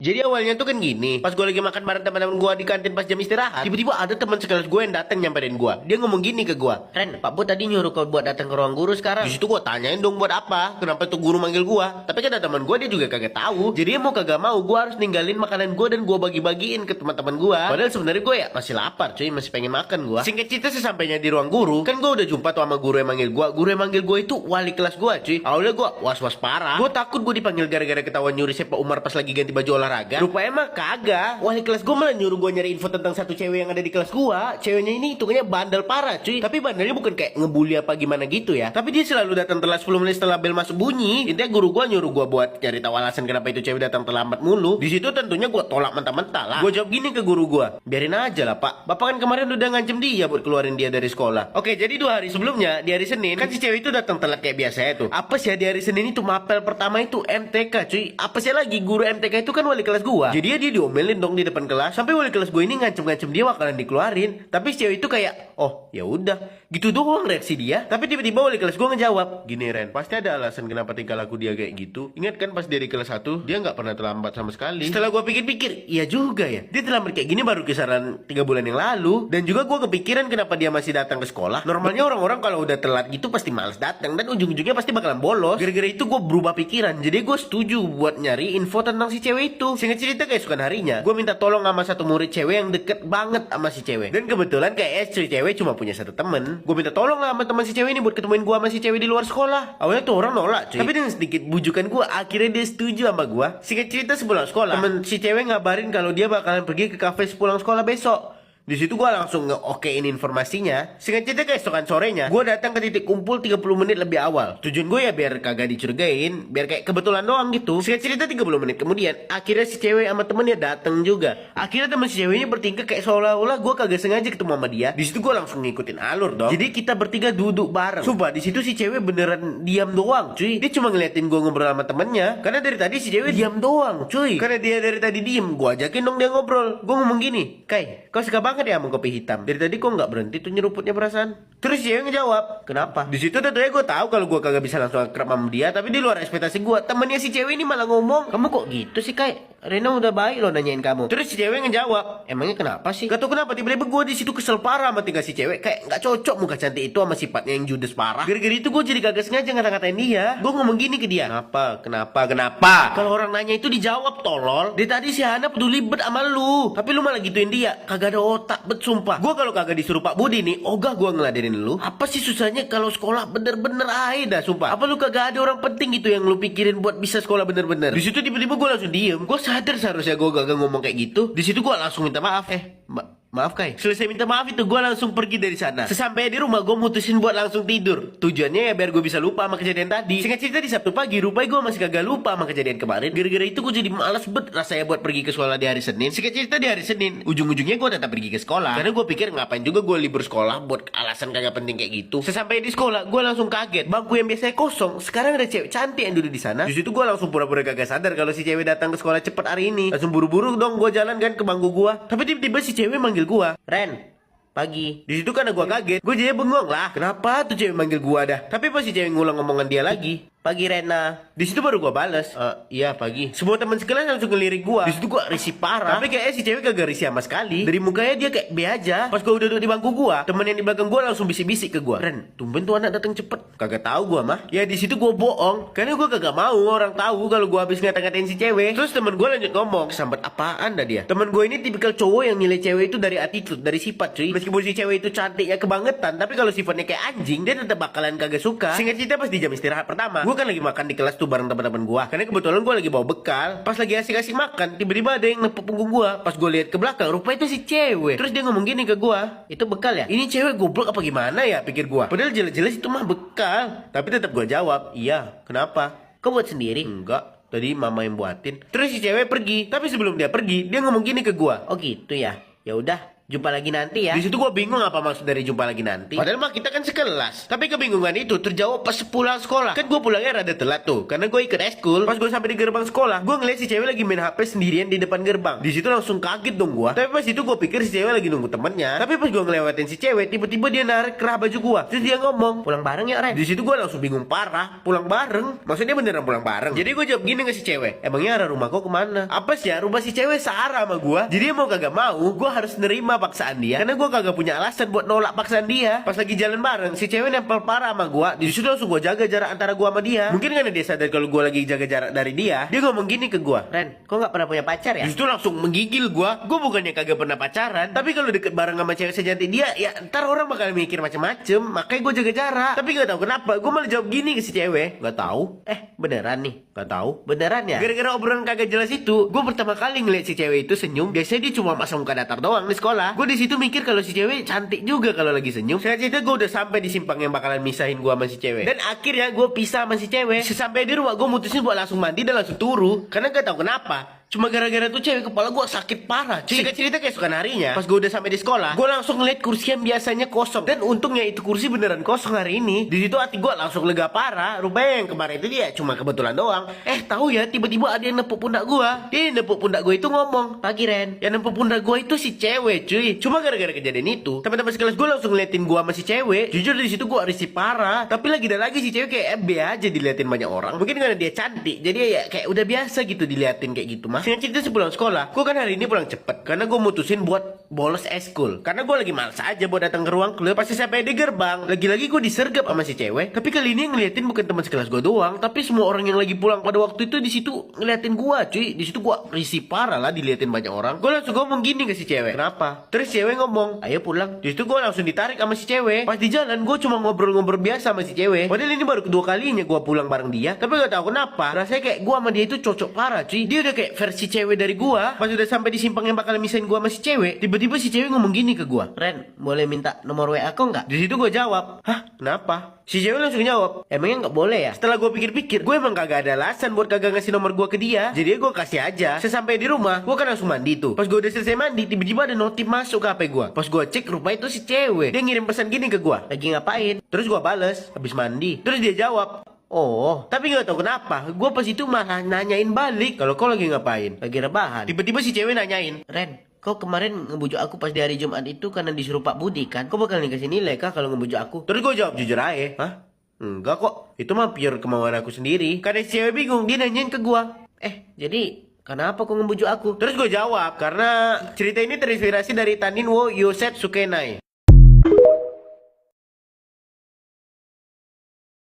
Jadi awalnya tuh kan gini, pas gue lagi makan bareng teman-teman gue di kantin pas jam istirahat, tiba-tiba ada teman sekelas gue yang datang nyamperin gue. Dia ngomong gini ke gue, Ren, Pak Bu tadi nyuruh kau buat datang ke ruang guru sekarang. Di situ gue tanyain dong buat apa, kenapa tuh guru manggil gue? Tapi kan ada teman gue dia juga kagak tahu. Jadi mau kagak mau gue harus ninggalin makanan gue dan gue bagi-bagiin ke teman-teman gue. Padahal sebenarnya gue ya masih lapar, cuy, masih pengen makan gue. Singkat cerita sesampainya di ruang guru, kan gue udah jumpa tuh sama guru yang manggil gue. Guru yang manggil gue itu wali kelas gue, cuy. Awalnya gue was-was parah. Gue takut gue dipanggil gara-gara ketahuan nyuri Pak Umar pas lagi ganti baju olahraga. Rupanya mah kagak. Wali kelas gue malah nyuruh gue nyari info tentang satu cewek yang ada di kelas gue. Ceweknya ini hitungannya bandel parah, cuy. Tapi bandelnya bukan kayak ngebully apa gimana gitu ya. Tapi dia selalu datang telat 10 menit setelah bel masuk bunyi. Intinya guru gue nyuruh gue buat cari tahu alasan kenapa itu cewek datang terlambat mulu. Di situ tentunya gue tolak mentah-mentah lah. Gue jawab gini ke guru gue, biarin aja lah pak. Bapak kan kemarin udah ngancem dia buat keluarin dia dari sekolah. Oke, jadi 2 hari sebelumnya di hari Senin kan si cewek itu datang telat kayak biasa ya tuh. Apa sih ya di hari Senin itu mapel pertama itu MTK, cuy. Apa sih lagi guru MTK itu kan wali kelas gue. Jadi dia diomelin dong di depan kelas sampai wali kelas gue ini ngancem-ngancem dia bakalan dikeluarin. Tapi si cewek itu kayak, oh ya udah gitu doang reaksi dia. Tapi tiba-tiba wali kelas gue ngejawab, gini Ren, pasti ada alasan kenapa tingkah laku dia kayak gitu. Ingat kan pas dari kelas 1 dia nggak pernah terlambat sama sekali. Setelah gue pikir-pikir, iya juga ya, dia terlambat kayak gini baru kisaran 3 bulan yang lalu. Dan juga gue kepikiran kenapa dia masih datang ke sekolah. Normalnya orang-orang kalau udah telat gitu pasti males datang dan ujung-ujungnya pasti bakalan bolos. Gara-gara itu gue berubah pikiran, jadi gue setuju buat nyari info tentang si cewek itu. Singkat cerita keesokan harinya gue minta tolong sama satu murid cewek yang deket banget sama si cewek. Dan kebetulan kayak si cewek cuma punya satu temen. Gue minta tolong lah sama teman si cewek ini buat ketemuin gue sama si cewek di luar sekolah. Awalnya tuh orang nolak, cuy. Tapi dengan sedikit bujukan gue, akhirnya dia setuju sama gue. Singkat cerita sepulang sekolah, temen si cewek ngabarin kalau dia bakalan pergi ke kafe sepulang sekolah besok. Di situ gue langsung nge-okein informasinya. Singkat cerita keesokan sorenya, gue datang ke titik kumpul 30 menit lebih awal. Tujuan gue ya biar kagak dicurigain, biar kayak kebetulan doang gitu. Singkat cerita 30 menit kemudian, akhirnya si cewek sama temennya datang juga. Akhirnya temen si ceweknya bertingkah kayak seolah-olah gue kagak sengaja ketemu sama dia. Di situ gue langsung ngikutin alur dong. Jadi kita bertiga duduk bareng. Sumpah di situ si cewek beneran diam doang, cuy. Dia cuma ngeliatin gue ngobrol sama temennya. Karena dari tadi si cewek diam doang, cuy. Karena dia dari tadi diem, gue ajakin dong dia ngobrol. Gue ngomong gini, Kai, kau suka banget ya sama kopi hitam. Dari tadi kok nggak berhenti tuh nyeruputnya perasaan. Terus dia ngejawab, kenapa? Di situ tentunya gue tahu kalau gue kagak bisa langsung akrab sama dia, tapi di luar ekspektasi gue, temennya si cewek ini malah ngomong, kamu kok gitu sih Kai? Rena udah baik loh nanyain kamu. Terus si cewek ngejawab, emangnya kenapa sih? Gak tau kenapa tiba-tiba gue di situ kesel parah sama tingkah si cewek, kayak nggak cocok muka cantik itu sama sifatnya yang judes parah. Gara-gara itu gue jadi kagak sengaja ngata-ngatain dia. Gue ngomong gini ke dia, kenapa? Kalau orang nanya itu dijawab tolol. Dari tadi si Hana peduli bet sama lu, tapi lu malah gituin dia. Kagak ada otak bet sumpah. Gue kalau kagak disuruh Pak Budi nih, ogah gue ngeladenin lu. Apa sih susahnya kalau sekolah bener-bener aja dah sumpah. Apa lu kagak ada orang penting gitu yang lu pikirin buat bisa sekolah bener-bener? Di situ tiba-tiba gue langsung diem. Gue sadar seharusnya gue gak ngomong kayak gitu. Di situ gue langsung minta maaf. Maaf Kai. Selesai minta maaf itu gue langsung pergi dari sana. Sesampainya di rumah gue mutusin buat langsung tidur. Tujuannya ya biar gue bisa lupa sama kejadian tadi. Singkat cerita di Sabtu pagi, rupanya gue masih kagak lupa sama kejadian kemarin. Gara-gara itu gue jadi malas bet rasanya buat pergi ke sekolah di hari Senin. Singkat cerita di hari Senin, ujung-ujungnya gue tetap pergi ke sekolah. Karena gue pikir ngapain juga gue libur sekolah buat alasan kagak penting kayak gitu. Sesampainya di sekolah, gue langsung kaget. Bangku yang biasanya kosong, sekarang ada cewek cantik yang duduk di sana. Di situ gue langsung pura-pura kagak sadar kalau si cewek datang ke sekolah cepet hari ini. Langsung buru-buru dong gue jalan kan ke bangku gue. Tapi tiba-tiba si cewek manggil gue, Ren, pagi. Di situ karena gua kaget, gua jadi bengong lah. Kenapa tuh cewek manggil gua dah? Tapi pas si cewek ngulang ngomongan dia lagi, pagi Rena. Di situ baru gua balas, iya pagi. Semua teman sekelas langsung ngelirik gua. Di situ gua risih parah. Tapi kayaknya si cewek kagak risih sama sekali. Dari mukanya dia kayak be aja. Pas gua udah duduk di bangku gua, temen yang di belakang gua langsung bisik-bisik ke gua, Ren, tumben tuh anak datang cepet. Kagak tahu gua mah. Ya di situ gua bohong, karena gua kagak mau orang tahu kalau gua habis ngata-ngatain si cewek. Terus temen gua lanjut ngomong, sambat apaan dah dia? Temen gua ini tipikal cowok yang nilai cewek itu dari attitude, dari sifat cuy. Meskipun si cewek itu cantiknya kebangetan, tapi kalau sifatnya kayak anjing, dia tetap bakalan kagak suka. Singkat cerita pas di jam istirahat pertama, gue kan lagi makan di kelas tuh bareng teman-teman gue. Karena kebetulan gue lagi bawa bekal. Pas lagi asik-asik makan, tiba-tiba ada yang nepuk punggung gue. Pas gue lihat ke belakang, rupanya itu si cewek. Terus dia ngomong gini ke gue, itu bekal ya? Ini cewek goblok apa gimana ya? Pikir gue. Padahal jelas-jelas itu mah bekal. Tapi tetap gue jawab, iya. Kenapa? Kau buat sendiri? Enggak. Tadi mama yang buatin. Terus si cewek pergi. Tapi sebelum dia pergi, dia ngomong gini ke gue, oh gitu ya? Ya udah. jumpa lagi nanti ya. Di situ gue bingung apa maksud dari jumpa lagi nanti. Padahal mah kita kan sekelas. Tapi kebingungan itu terjawab pas pulang sekolah. Kan gue pulangnya rada telat tuh, karena gue ikut eskul. Pas gue sampai di gerbang sekolah, gue ngeliat si cewek lagi main HP sendirian di depan gerbang. Di situ langsung kaget dong gue. Tapi pas itu gue pikir si cewek lagi nunggu temennya. Tapi pas gue ngelewatin si cewek, tiba-tiba dia narik kerah baju gue. Terus dia ngomong, pulang bareng ya Ren. Di situ gue langsung bingung parah. Pulang bareng? Maksudnya beneran pulang bareng? Jadi gue jawab gini ke si cewek, emangnya arah rumah kau kemana? Apa sih ya, rumah si cewek searah sama gue. Jadi mau kagak mau, gue harus nerima paksaan dia, karena gue kagak punya alasan buat nolak paksaan dia. Pas lagi jalan bareng, si cewek nempel parah sama gue. Di situ langsung gue jaga jarak antara gue sama dia. Mungkin karena dia sadar kalau gue lagi jaga jarak dari dia ngomong gini ke gue, Ren, kok nggak pernah punya pacar ya? Di situ langsung menggigil gue. Gue bukannya kagak pernah pacaran, tapi kalau deket bareng sama cewek sejantik dia, ya ntar orang bakal mikir macem-macem. Makanya gue jaga jarak. Tapi gak tahu kenapa, gue malah jawab gini ke si cewek, gak tahu. Beneran nih, gak tahu. Beneran ya? Gara-gara obrolan kagak jelas itu, gue pertama kali ngeliat si cewek itu senyum. Biasanya dia cuma masang muka datar doang di sekolah. Gue di situ mikir kalau si cewek cantik juga kalau lagi senyum. Saya cerita gue udah sampai di simpang yang bakalan misahin gue sama si cewek. Dan akhirnya gue pisah sama si cewek. Sesampai di rumah gue mutusin buat langsung mandi dan langsung turu. Karena gak tahu kenapa. Cuma gara-gara tuh cewek kepala gue sakit parah. Singkat cerita keesokan harinya, pas gue udah sampai di sekolah, gue langsung ngeliat kursi yang biasanya kosong. Dan untungnya itu kursi beneran kosong hari ini. Di situ hati gue langsung lega parah. Rupanya yang kemarin itu dia cuma kebetulan doang. Tahu ya, tiba-tiba ada yang nepuk pundak gue. Dia yang nepuk pundak gue itu ngomong, "Pagi Ren." Yang nepuk pundak gue itu si cewek cuy. Cuma gara-gara kejadian itu, teman-teman sekelas gue langsung ngeliatin gue sama si cewek. Jujur di situ gue risih parah. Tapi lagi dan lagi si cewek kayak FB aja diliatin banyak orang. Mungkin karena dia cantik, jadi ya kayak udah biasa gitu diliatin kayak gitu mah. Singkat cerita sepulang sekolah, gue kan hari ini pulang cepet karena gue mutusin buat bolos eskul. Karena gue lagi males aja buat datang ke ruang klub. Pasti sampai di gerbang, lagi-lagi gue disergap sama si cewek. Tapi kali ini yang ngeliatin bukan teman sekelas gue doang, tapi semua orang yang lagi pulang pada waktu itu di situ ngeliatin gue cuy. Di situ gue risih parah lah diliatin banyak orang. Gue langsung ngomong gini ke si cewek, "Kenapa?" Terus cewek ngomong, "Ayo pulang." Di situ gue langsung ditarik sama si cewek. Pas di jalan gue cuma ngobrol-ngobrol biasa sama si cewek. Padahal ini baru kedua kalinya gue pulang bareng dia. Tapi gak tahu kenapa, rasanya kayak gue sama dia itu cocok parah cuy. Dia udah kayak versi cewek dari gua. Pas udah sampai di simpang yang bakal misahin gua sama si cewek, tiba-tiba si cewek ngomong gini ke gua, "Ren, boleh minta nomor WA aku nggak?" Di situ gua jawab, "Hah, kenapa?" Si cewek langsung jawab, "Emangnya nggak boleh ya?" Setelah gua pikir-pikir, gue emang kagak ada alasan buat kagak ngasih nomor gua ke dia. Jadi gua kasih aja. Sesampai di rumah, gua kan langsung mandi tuh. Pas gua udah selesai mandi, tiba-tiba ada notif masuk ke HP gua. Pas gua cek, rupanya itu si cewek. Dia ngirim pesan gini ke gua, "Lagi ngapain?" Terus gua bales, "Habis mandi." Terus dia jawab, "Oh, tapi gak tahu kenapa, gue pas itu malah nanyain balik, kalau kau lagi ngapain?" "Lagi rebahan." Tiba-tiba si cewek nanyain, "Ren, kau kemarin ngebujuk aku pas di hari Jumat itu karena disuruh Pak Budi kan? Kau bakal dikasih nilai kah kalau ngebujuk aku?" Terus gue jawab jujur aja, "Hah? Enggak kok, itu mah pure kemauan aku sendiri." Karena si cewek bingung, dia nanyain ke gue, jadi kenapa kau ngebujuk aku?" Terus gue jawab, karena cerita ini terinspirasi dari Tanin wo Yoset Sukenai.